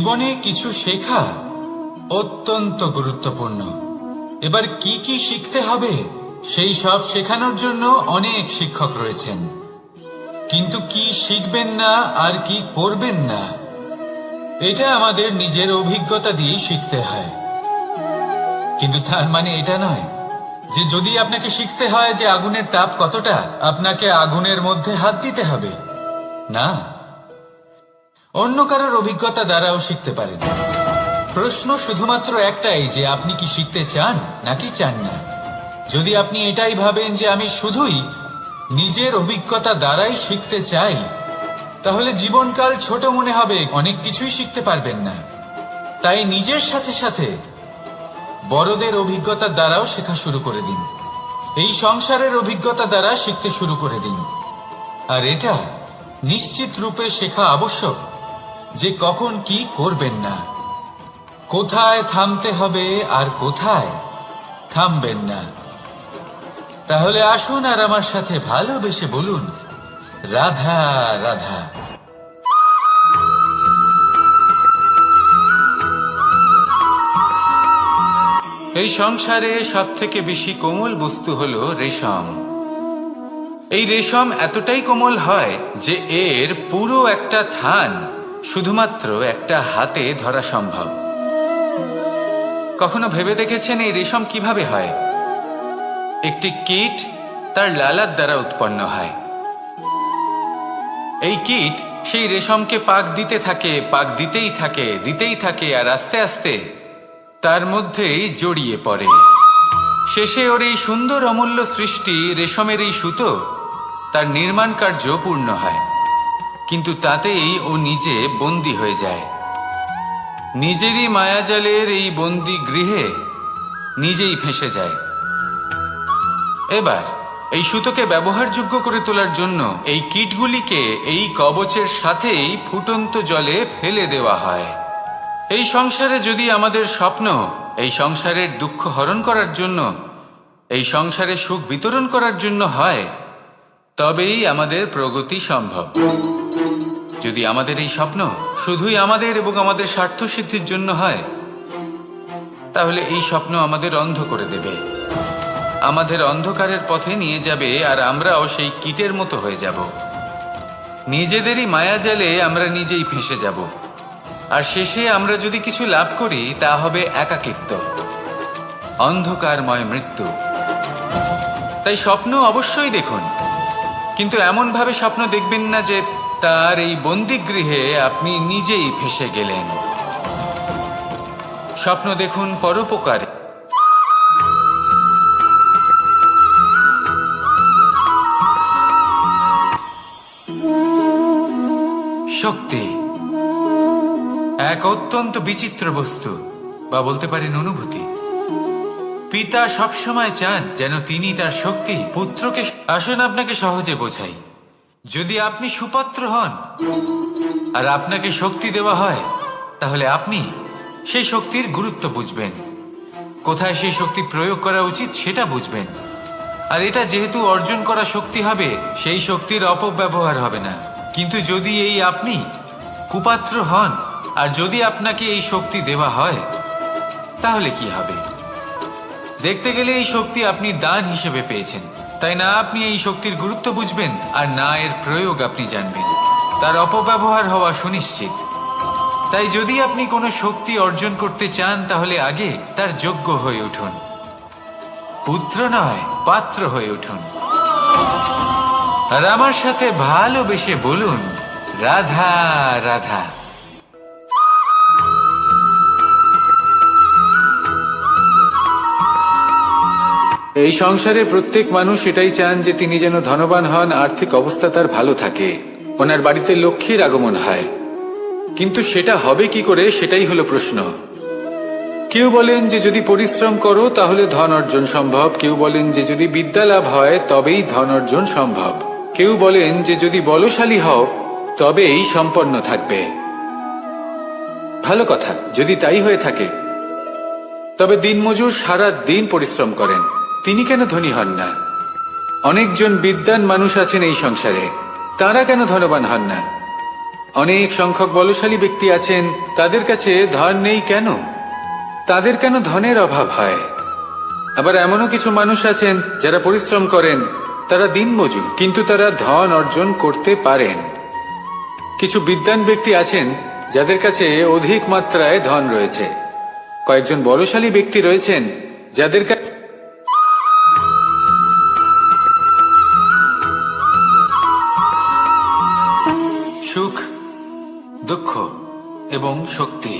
জীবনে কিছু শেখা অত্যন্ত গুরুত্বপূর্ণ। এবার কি কি শিখতে হবে সেই সব শেখানোর জন্য অনেক শিক্ষক রয়েছেন, কিন্তু কি শিখবেন না আর কি করবেন না এটা আমাদের নিজের অভিজ্ঞতা দিয়ে শিখতে হয়। কিন্তু তার মানে এটা নয় যে যদি আপনাকে শিখতে হয় যে আগুনের তাপ কতটা, আপনাকে আগুনের মধ্যে হাত দিতে হবে। না, অন্য কারোর অভিজ্ঞতা দ্বারাও শিখতে পারেন। প্রশ্ন শুধুমাত্র একটাই যে আপনি কি শিখতে চান নাকি চান না। যদি আপনি এটাই ভাবেন যে আমি শুধুই নিজের অভিজ্ঞতা দ্বারাই শিখতে চাই, তাহলে জীবনকাল ছোট মনে হবে, অনেক কিছুই শিখতে পারবেন না। তাই নিজের সাথে সাথে বড়দের অভিজ্ঞতার দ্বারাও শেখা শুরু করে দিন। এই সংসারের অভিজ্ঞতা দ্বারা শিখতে শুরু করে দিন। আর এটা নিশ্চিত রূপে শেখা আবশ্যক যে কখন কি করবেন না, কোথায় থামতে হবে আর কোথায় থামবেন না। তাহলে আসুন আর আমার সাথে ভালোবেসে বলুন, রাধা রাধা। এই সংসারে সব থেকে বেশি কোমল বস্তু হলো রেশম। এই রেশম এতটাই কোমল হয় যে এর পুরো একটা থান শুধুমাত্র একটা হাতে ধরা সম্ভব। কখনো ভেবে দেখেছেন এই রেশম কিভাবে হয়? একটি কীট তার লালার দ্বারা উৎপন্ন হয়। এই কীট সেই রেশমকে পাক দিতে থাকে, পাক দিতেই থাকে আর আস্তে আস্তে তার মধ্যেই জড়িয়ে পড়ে। শেষে ওর এই সুন্দর অমূল্য সৃষ্টি রেশমের এই সুতো তার নির্মাণ কার্য পূর্ণ হয়, কিন্তু তাতেই ও নিজে বন্দী হয়ে যায়। নিজেরই মায়াজালের এই বন্দী গৃহে নিজেই ফেঁসে যায়। এবার এই সুতোকে ব্যবহারযোগ্য করে তোলার জন্য এই কীটগুলিকে এই কবচের সাথেই ফুটন্ত জলে ফেলে দেওয়া হয়। এই সংসারে যদি আমাদের স্বপ্ন এই সংসারের দুঃখ হরণ করার জন্য, এই সংসারে সুখ বিতরণ করার জন্য হয়, তবেই আমাদের প্রগতি সম্ভব। যদি আমাদের এই স্বপ্ন শুধুই আমাদের এবং আমাদের স্বার্থ সিদ্ধির জন্য হয়, তাহলে এই স্বপ্ন আমাদের অন্ধ করে দেবে, আমাদের অন্ধকারের পথে নিয়ে যাবে, আর আমরাও সেই কীটের মতো হয়ে যাব। নিজেদেরই মায়াজালে আমরা নিজেই ফেঁসে যাব, আর শেষে আমরা যদি কিছু লাভ করি তা হবে একাকিত্ব, অন্ধকারময় মৃত্যু। তাই স্বপ্ন অবশ্যই দেখুন, কিন্তু এমনভাবে স্বপ্ন দেখবেন না যে তার এই বন্দিগৃহে আপনি নিজেই ফেঁসে গেলেন। স্বপ্ন দেখুন পরোপকারে। শক্তি এক অত্যন্ত বিচিত্র বস্তু, বা বলতে পারেন অনুভূতি। পিতা সবসময় চান যেন তিনি তার শক্তি পুত্রকে। আসুন আপনাকে সহজে বোঝাই। যদি আপনি সুপাত্র হন আর আপনাকে শক্তি দেওয়া হয়, তাহলে আপনি সেই শক্তির গুরুত্ব বুঝবেন, কোথায় সেই শক্তি প্রয়োগ করা উচিত সেটা বুঝবেন। আর এটা যেহেতু অর্জন করা শক্তি হবে, সেই শক্তির অপব্যবহার হবে না। কিন্তু যদি এই আপনি কুপাত্র হন আর যদি আপনাকে এই শক্তি দেওয়া হয়, তাহলে কি হবে? দেখতে গেলে এই শক্তি আপনি দান হিসেবে পেয়েছেন, তাই না আপনি এই শক্তির গুরুত্ব বুঝবেন আর না এর প্রয়োগ আপনি জানবেন। তার অপব্যবহার হওয়া সুনিশ্চিত। তাই যদি আপনি কোনো শক্তি অর্জন করতে চান, তাহলে আগে তার যোগ্য হয়ে উঠুন। পুত্র নয়, পাত্র হয়ে উঠুন। আর আমার সাথে ভালোবেসে বলুন, রাধা রাধা। এই সংসারে প্রত্যেক মানুষ এটাই চান যে তিনি যেন ধনবান হন, আর্থিক অবস্থা তার ভালো থাকে, ওনার বাড়িতে লক্ষ্মীর আগমন হয়। কিন্তু সেটা হবে কি করে, সেটাই হলো প্রশ্ন। কেউ বলেন যে যদি পরিশ্রম করো তাহলে ধন অর্জন সম্ভব, কেউ বলেন যে যদি বিদ্যা লাভ হয় তবেই ধন অর্জন সম্ভব, কেউ বলেন যে যদি বলশালী হও তবেই সম্পন্ন থাকবে। ভালো কথা, যদি তাই হয়ে থাকে, তবে দিনমজুর সারা দিন পরিশ্রম করেন, তিনি কেন ধনী হন না? অনেকজন বিদ্বান মানুষ আছেন এই সংসারে, তারা কেন ধনবান হন না? অনেক সংখ্যক বলশালী ব্যক্তি আছেন, তাদের কাছে ধন নেই কেন? তাদের কেন ধনের অভাব হয়? আবার এমনও কিছু মানুষ আছেন যারা পরিশ্রম করেন, তারা দিনমজুর, কিন্তু তারা ধন অর্জন করতে পারেন। কিছু বিদ্বান ব্যক্তি আছেন যাদের কাছে অধিক মাত্রায় ধন রয়েছে। কয়েকজন বলশালী ব্যক্তি রয়েছেন যাদের কাছে সুখ, দুঃখ এবং শক্তি,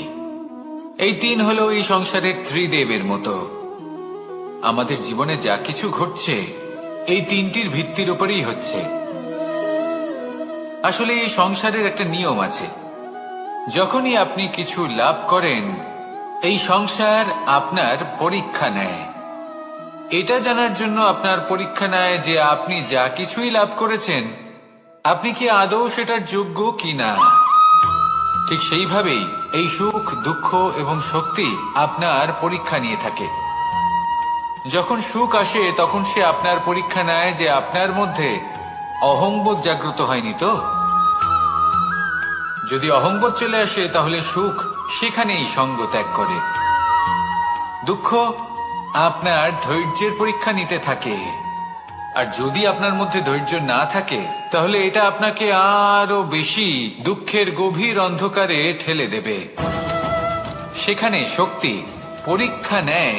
এই তিন হলো এই সংসারের ত্রিদেবের মতো। আমাদের জীবনে যা কিছু ঘটছে এই তিনটির ভিত্তির উপরেই হচ্ছে। আসলে এই সংসারের একটা নিয়ম আছে, যখনই আপনি কিছু লাভ করেন এই সংসার আপনার পরীক্ষা নেয়। এটা জানার জন্য আপনার পরীক্ষা নেয় যে আপনি যা কিছুই লাভ করেছেন আপনি কি আদৌ সেটার যোগ্য কিনা। ঠিক সেইভাবেই এই সুখ, দুঃখ এবং শক্তি আপনার পরীক্ষা নিয়ে থাকে। যখন সুখ আসে তখন সে আপনার পরীক্ষা নেয় যে আপনার মধ্যে অহংবোধ জাগ্রত হয়নি তো। যদি অহংবোধ চলে আসে তাহলে সুখ সেখানেই সঙ্গ ত্যাগ করে। দুঃখ আপনার ধৈর্যের পরীক্ষা নিতে থাকে, আর যদি আপনার মধ্যে ধৈর্য না থাকে তাহলে এটা আপনাকে আরো বেশি দুঃখের গভীর অন্ধকারে ঠেলে দেবে। সেখানে শক্তি পরীক্ষা নেয়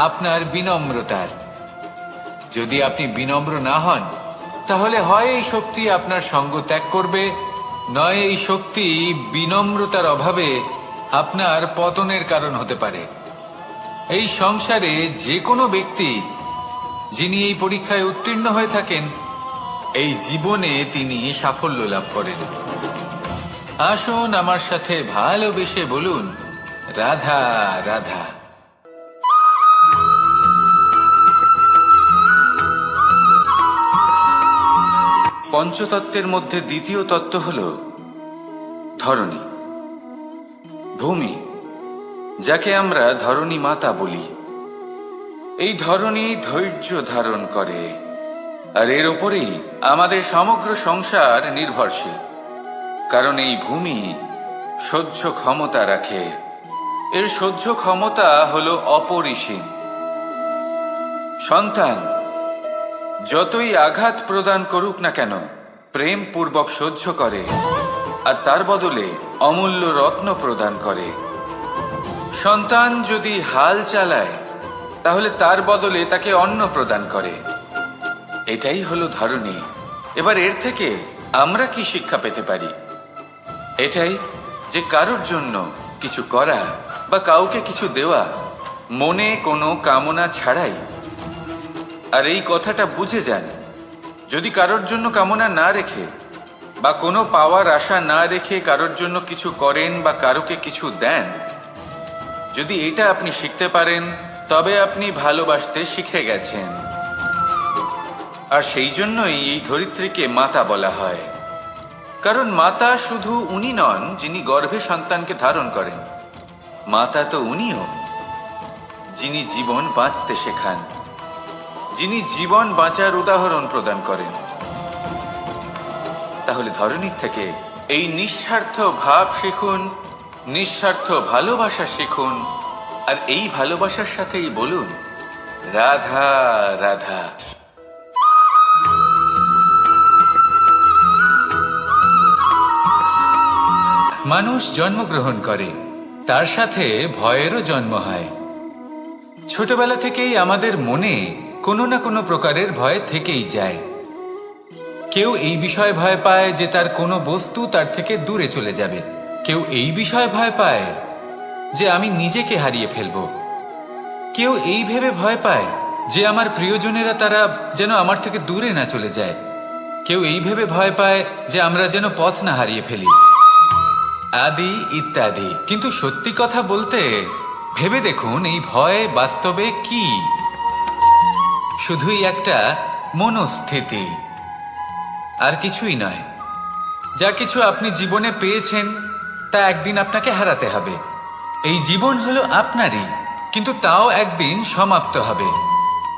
আপনার বিনম্রতার। যদি আপনি বিনম্র না হন তাহলে হয় এই শক্তি আপনার সঙ্গ ত্যাগ করবে, নয় এই শক্তি বিনম্রতার অভাবে আপনার পতনের কারণ হতে পারে। এই সংসারে যে কোনো ব্যক্তি যিনি এই পরীক্ষায় উত্তীর্ণ হয়ে থাকেন এই জীবনে তিনি সাফল্য লাভ করেন। আসুন আমার সাথে ভালোবেসে বলুন, রাধা রাধা। পঞ্চতত্ত্বের মধ্যে দ্বিতীয় তত্ত্ব হল ধরণী, ভূমি, যাকে আমরা ধরণী মাতা বলি। এই ধরণী ধৈর্য ধারণ করে, আর এর ওপরেই আমাদের সমগ্র সংসার নির্ভরশীল। কারণ এই ভূমি সহ্য ক্ষমতা রাখে, এর সহ্য ক্ষমতা হল অপরিসীম। সন্তান যতই আঘাত প্রদান করুক না কেন প্রেম পূর্বক সহ্য করে, আর তার বদলে অমূল্য রত্ন প্রদান করে। সন্তান যদি হাল চালায় তাহলে তার বদলে তাকে অন্ন প্রদান করে। এটাই হলো ধরণী। এবার এর থেকে আমরা কি শিক্ষা পেতে পারি? এটাই যে কারোর জন্য কিছু করা বা কাউকে কিছু দেওয়া মনে কোনো কামনা ছাড়াই। আর এই কথাটা বুঝে যান, যদি কারোর জন্য কামনা না রেখে বা কোনো পাওয়ার আশা না রেখে কারোর জন্য কিছু করেন বা কারোকে কিছু দেন, যদি এটা আপনি শিখতে পারেন তবে আপনি ভালোবাসতে শিখে গেছেন। আর সেই জন্যই এই ধরিত্রীকে মাতা বলা হয়। কারণ মাতা শুধু উনি নন যিনি গর্ভে সন্তানকে ধারণ করেন, মাতা তো উনিও যিনি জীবন বাঁচতে শেখান, যিনি জীবন বাঁচার উদাহরণ প্রদান করেন। তাহলে ধরণীর থেকে এই নিঃস্বার্থ ভাব শিখুন, নিঃস্বার্থ ভালোবাসা শিখুন, আর এই ভালোবাসার সাথেই বলুন, রাধা রাধা। মানুষ জন্মগ্রহণ করে, তার সাথে ভয়েরও জন্ম হয়। ছোটবেলা থেকেই আমাদের মনে কোনো না কোনো প্রকারের ভয় থেকেই যায়। কেউ এই বিষয়ে ভয় পায় যে তার কোনো বস্তু তার থেকে দূরে চলে যাবে, কেউ এই বিষয়ে ভয় পায় যে আমি নিজেকে হারিয়ে ফেলব, কেউ এই ভেবে ভয় পায় যে আমার প্রিয়জনেরা তারা যেন আমার থেকে দূরে না চলে যায়, কেউ এই ভেবে ভয় পায় যে আমরা যেন পথ না হারিয়ে ফেলি, আদি ইত্যাদি। কিন্তু সত্যি কথা বলতে ভেবে দেখুন এই ভয় বাস্তবে কি? শুধুই একটা মনস্থিতি, আর কিছুই নয়। যা কিছু আপনি জীবনে পেয়েছেন তা একদিন আপনাকে হারাতে হবে। এই জীবন হলো আপনারই, কিন্তু তাও একদিন সমাপ্ত হবে।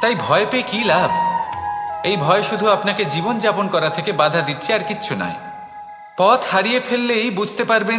তাই ভয় পেয়ে কি লাভ? এই ভয় শুধু আপনাকে জীবন যাপন করা থেকে বাধা দিচ্ছে, আর কিচ্ছু নয়। পথ হারিয়ে ফেললেই বুঝতে পারবেন